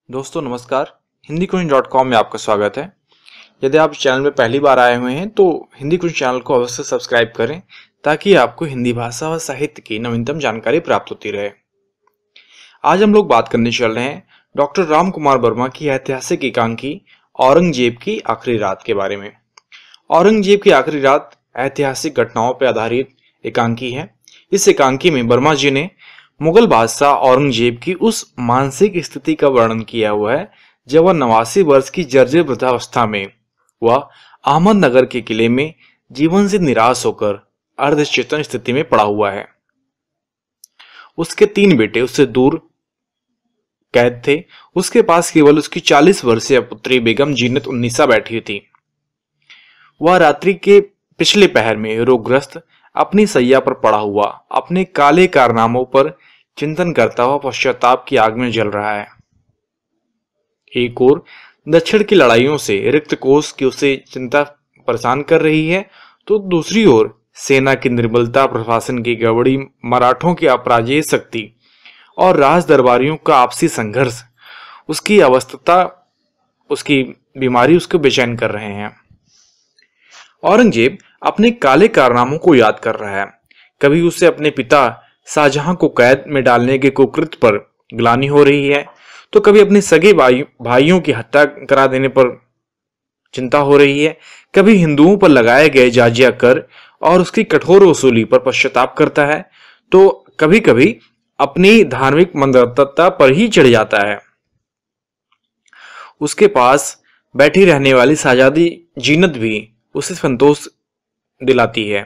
दोस्तों नमस्कार, hindiquizz.com में आपका स्वागत है। यदि आप इस चैनल में पहली बार आए हुए हैं तो हिंदी क्विज चैनल को अवश्य सब्सक्राइब करें ताकि आपको हिंदी भाषा व साहित्य की नवीनतम जानकारी प्राप्त होती रहे। आज हम लोग बात करने चल रहे हैं डॉक्टर राम कुमार वर्मा की ऐतिहासिक एकांकी औरंगजेब की आखिरी रात के बारे में। औरंगजेब की आखिरी रात ऐतिहासिक घटनाओं पर आधारित एकांकी है। इस एकांकी में वर्मा जी ने मुगल बादशाह औरंगजेब की उस मानसिक स्थिति का वर्णन किया हुआ है जब वह 89 वर्ष की जर्जर वृद्धावस्था में वह अहमदनगर के किले में जीवन से निराश होकर अर्धचेतन स्थिति में पड़ा हुआ है। उसके 3 बेटे उससे दूर कैद थे। उसके पास केवल उसकी 40 वर्षीय पुत्री बेगम जीनत उन्नीसा बैठी थी। वह रात्रि के पिछले पहर में रोगग्रस्त अपनी सैया पर पड़ा हुआ अपने काले कारनामों पर चिंतन करता हुआ पश्चाताप की आग में जल रहा है। एक ओर दक्षिण की लड़ाइयों से रिक्त कोष की उसे चिंता परेशान कर रही है, तो दूसरी ओर सेना की निर्बलता, प्रशासन की गड़बड़ी, मराठों की अपराजेय शक्ति और राज दरबारियों का आपसी संघर्ष, उसकी अवस्था, उसकी बीमारी उसको बेचैन कर रहे हैं। औरंगजेब अपने काले कारनामों को याद कर रहा है। कभी उसे अपने पिता शाहजहां को कैद में डालने के कुकृत्य पर ग्लानि हो रही है, तो कभी अपने सगे भाइयों की हत्या करा देने पर चिंता हो रही है। कभी हिंदुओं पर लगाए गए जाजिया कर और उसकी कठोर वसूली पर पश्चाताप करता है, तो कभी कभी अपनी धार्मिक मंदता पर ही चढ़ जाता है। उसके पास बैठी रहने वाली शहजादी जीनत भी उसे संतोष दिलाती है।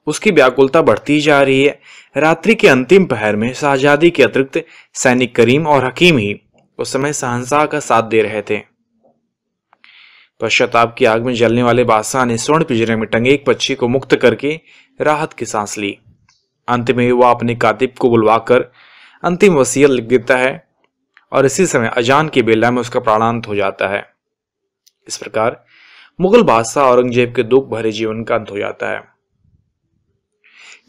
उसकी व्याकुलता बढ़ती जा रही है। रात्रि के अंतिम पहर में शहजादी के अतिरिक्त सैनिक करीम और हकीम ही उस समय शहंशाह का साथ दे रहे थे। पश्चाताप की आग में जलने वाले बादशाह ने स्वर्ण पिंजरे में टंगे एक पक्षी को मुक्त करके राहत की सांस ली। अंत में वह अपने कातिब को बुलवाकर अंतिम वसीयत लिख देता है और इसी समय अजान की बेला में उसका प्राणांत हो जाता है। इस प्रकार मुगल बादशाह औरंगजेब के दुख भरे जीवन का अंत हो जाता है।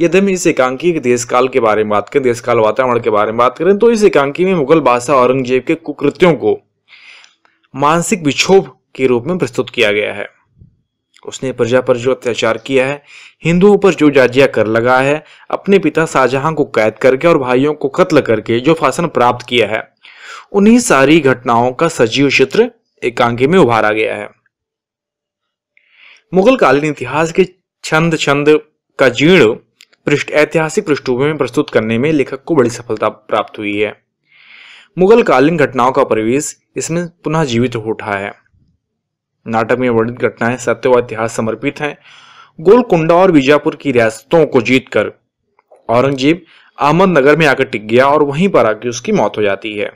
यदि हम इस एकांकी के देशकाल के बारे में बात करें, देशकाल वातावरण के बारे में बात करें, तो इस एकांकी में मुगल बादशाह औरंगजेब के कुकृत्यों को मानसिक विक्षोभ के रूप में प्रस्तुत किया गया है। उसने प्रजा पर जो अत्याचार किया है, हिंदुओं पर जो जाजिया कर लगाया है, अपने पिता शाहजहां को कैद करके और भाइयों को कत्ल करके जो शासन प्राप्त किया है, उन्हीं सारी घटनाओं का सजीव चित्र एकांकी में उभारा गया है। मुगल कालीन इतिहास के छंद का जीर्ण ऐतिहासिक पृष्ठभूमि में प्रस्तुत करने में लेखक को बड़ी सफलता प्राप्त हुई है। मुगल कालीन घटनाओं का परिवेश इसमें पुनः जीवित हो उठा है। नाटक में वर्णित घटनाएं सत्य व इतिहास समर्पित हैं। गोलकुंडा और बीजापुर की रियासतों को जीतकर औरंगजेब अहमदनगर में आकर टिक गया और वहीं पर आकर उसकी मौत हो जाती है।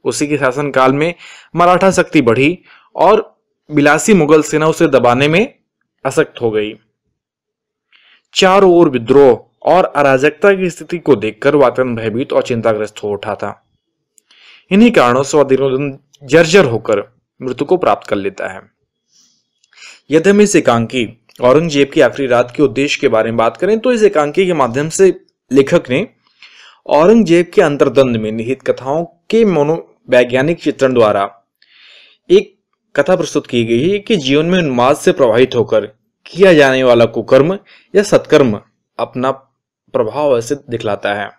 उसी के शासनकाल में मराठा शक्ति बढ़ी और बिलासी मुगल सेना उसे दबाने में आसक्त हो गई। चारों ओर विद्रोह और अराजकता की स्थिति को देखकर वातावरण भयभीत और चिंताग्रस्त हो उठा था। इन्हीं कारणों से वह दिनों दिन जर्जर होकर मृत्यु को प्राप्त कर लेता है। यदि हम इस एकांकी औरंगजेब की आखिरी रात के उद्देश्य के बारे में बात करें, तो इस एकांकी के माध्यम से लेखक ने औरंगजेब के अंतर्द्वंद में निहित कथाओं के मनोवैज्ञानिक चित्रण द्वारा एक कथा प्रस्तुत की गई है कि जीवन में उन्माद से प्रभावित होकर किया जाने वाला कुकर्म या सत्कर्म अपना प्रभाव ऐसे दिखलाता है।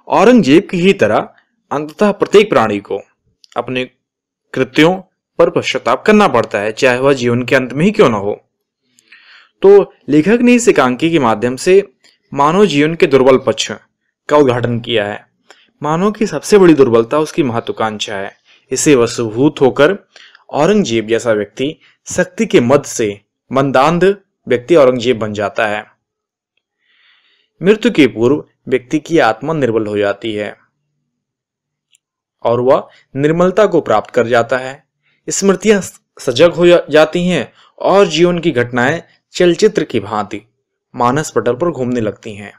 औरंगजेब की ही तरह अंततः प्रत्येक प्राणी को अपने कृत्यों पर पश्चाताप करना पड़ता है, चाहे वह जीवन के अंत में ही क्यों न हो। तो लेखक ने इस एकांकी के माध्यम से मानव जीवन के दुर्बल पक्ष का उद्घाटन किया है। मानव की सबसे बड़ी दुर्बलता उसकी महत्वाकांक्षा है। इसे वशीभूत होकर औरंगजेब जैसा व्यक्ति शक्ति के मद से मंदांध व्यक्ति औरंगजेब बन जाता है। मृत्यु के पूर्व व्यक्ति की आत्मा निर्बल हो जाती है और वह निर्मलता को प्राप्त कर जाता है। स्मृतियां सजग हो जाती हैं और जीवन की घटनाएं चलचित्र की भांति मानस पटल पर घूमने लगती हैं।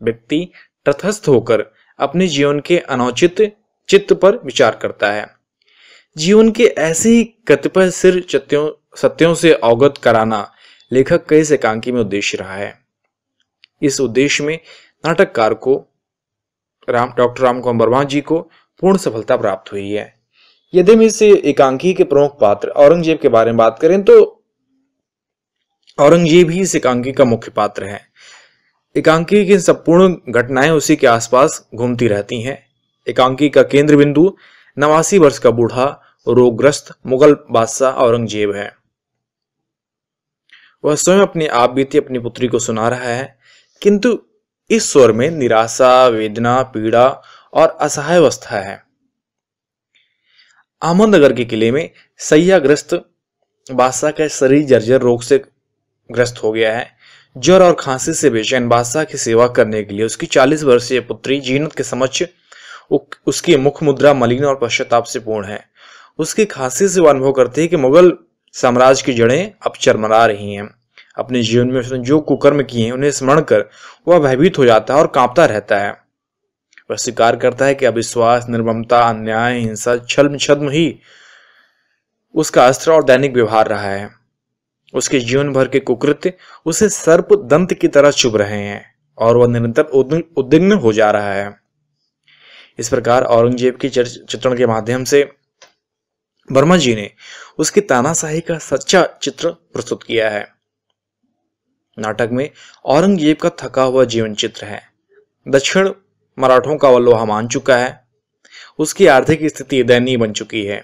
व्यक्ति तटस्थ होकर अपने जीवन के अनौचित चित्त पर विचार करता है। जीवन के ऐसे ही कतिपय सिर सत्यों से अवगत कराना लेखक का इस एकांकी में उद्देश्य रहा है। इस उद्देश्य में नाटककार को डॉक्टर रामकुमार वर्मा जी को पूर्ण सफलता प्राप्त हुई है। यदि हम इस एकांकी के प्रमुख पात्र औरंगजेब के बारे में बात करें तो औरंगजेब ही इस एकांकी का मुख्य पात्र है। एकांकी की संपूर्ण घटनाएं उसी के आसपास घूमती रहती हैं। एकांकी का केंद्र बिंदु 89 वर्ष का बूढ़ा रोगग्रस्त मुगल बादशाह औरंगजेब है। वह स्वयं अपनी आप बीती अपनी पुत्री को सुना रहा है, किंतु इस स्वर में निराशा, वेदना, पीड़ा और असहाय अवस्था है। अहमदनगर के किले में सैयाग्रस्त बादशाह का शरीर जर्जर रोग से ग्रस्त हो गया है। ज्वर और खांसी से बेचैन बादशाह की सेवा करने के लिए उसकी 40 वर्षीय पुत्री जीनत के समक्ष उसकी मुख मुद्रा मलिन और पश्चाताप से पूर्ण है। उसकी खांसी से वह अनुभव करते हैं कि मुगल साम्राज्य की जड़ें अब चरमरा रही हैं। अपने जीवन में उसने जो कुकर्म किए हैं उन्हें स्मरण कर वह भयभीत हो जाता है और कांपता रहता है। वह स्वीकार करता है कि अविश्वास, निर्ममता, अन्याय, हिंसा, छद्म ही उसका अस्त्र और दैनिक व्यवहार रहा है। उसके जीवन भर के कुकृत्य उसे सर्प दंत की तरह चुभ रहे हैं और वह निरंतर उद्विग्न हो जा रहा है। इस प्रकार औरंगजेब के चित्रण के माध्यम से वर्मा जी ने उसकी तानाशाही का सच्चा चित्र प्रस्तुत किया है। नाटक में औरंगजेब का थका हुआ जीवन चित्र है। दक्षिण मराठों का वह लोहा मान चुका है। उसकी आर्थिक स्थिति दयनीय बन चुकी है।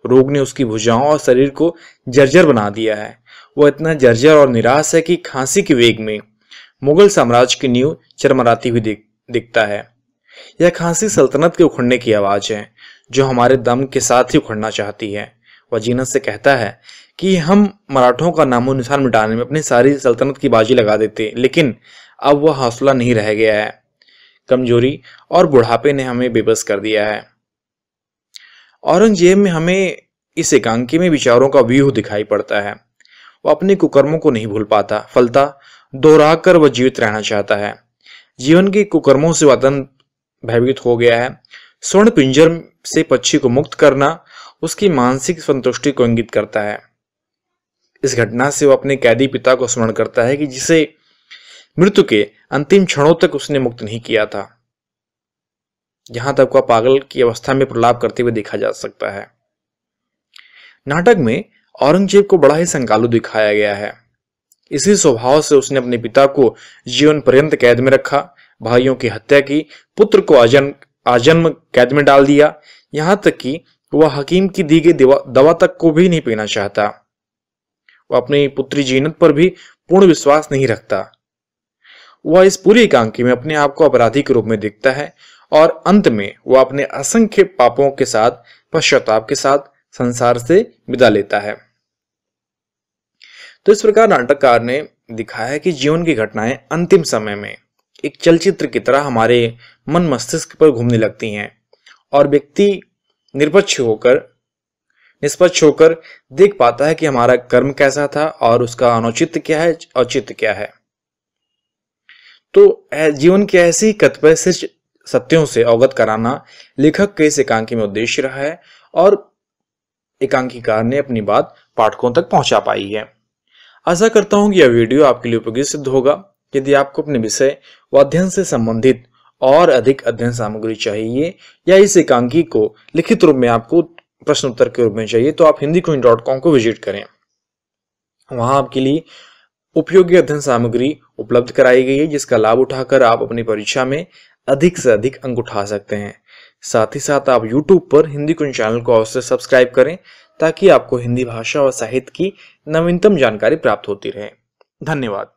रोग ने उसकी भुजाओं और शरीर को जर्जर बना दिया है। वह इतना जर्जर और निराश है कि खांसी के वेग में मुगल साम्राज्य की नींव चरमराती हुई दिखता है। यह खांसी सल्तनत के उखड़ने की आवाज है, जो हमारे दम के साथ ही उखड़ना चाहती है। वह जीनत से कहता है कि हम मराठों का नामो निशान मिटाने में अपनी सारी सल्तनत की बाजी लगा देते, लेकिन अब वह हौसला नहीं रह गया है। कमजोरी और बुढ़ापे ने हमें बेबस कर दिया है। औरंगजेब में हमें इस एकांकी में विचारों का व्यूह दिखाई पड़ता है। वह अपने कुकर्मों को नहीं भूल पाता, फलता दोहराकर वह जीवित रहना चाहता है। जीवन के कुकर्मों से वतन भयभीत हो गया है। स्वर्ण पिंजर से पक्षी को मुक्त करना उसकी मानसिक संतुष्टि को इंगित करता है। इस घटना से वह अपने कैदी पिता को स्मरण करता है कि जिसे मृत्यु के अंतिम क्षणों तक उसने मुक्त नहीं किया था। यहां तक वह पागल की अवस्था में प्रलाप करते हुए देखा जा सकता है। नाटक में औरंगजेब को बड़ा ही संकालु दिखाया गया है। इसी स्वभाव से उसने अपने पिता को जीवन पर्यंत कैद में रखा, भाइयों की हत्या की, पुत्र को आजन्म कैद में डाल दिया। यहां तक कि वह हकीम की दी गई दवा तक को भी नहीं पीना चाहता। वह अपनी पुत्री जीनत पर भी पूर्ण विश्वास नहीं रखता। वह इस पूरी एकांकी में अपने आप को अपराधी के रूप में देखता है और अंत में वह अपने असंख्य पापों के साथ पश्चाताप के साथ संसार से विदा लेता है। तो इस प्रकार नाटककार ने दिखाया कि जीवन की घटनाएं अंतिम समय में एक चलचित्र की तरह हमारे मन मस्तिष्क पर घूमने लगती हैं और व्यक्ति निष्पक्ष होकर देख पाता है कि हमारा कर्म कैसा था और उसका अनुचित क्या है, औचित्य क्या है। तो जीवन के ऐसे ही कतिपय सत्यों से अवगत कराना लेखक के इस एकांकी में उद्देश्य रहा है और एकांकीकार ने अपनी बात पाठकों तक पहुंचा पाई है। आशा करता हूं कि यह वीडियो आपके लिए उपयोगी सिद्ध होगा। यदि आपको अपने विषय व अध्ययन से संबंधित और अधिक अध्ययन सामग्री चाहिए या इस एकांकी को लिखित रूप में आपको प्रश्न उत्तर के रूप में चाहिए तो आप hindiqueen.com को विजिट करें। वहां आपके लिए उपयोगी अध्ययन सामग्री उपलब्ध कराई गई है, जिसका लाभ उठाकर आप अपनी परीक्षा में अधिक से अधिक अंक उठा सकते हैं। साथ ही साथ आप YouTube पर हिंदीक्वीन चैनल को अवश्य सब्सक्राइब करें ताकि आपको हिंदी भाषा और साहित्य की नवीनतम जानकारी प्राप्त होती रहे। धन्यवाद।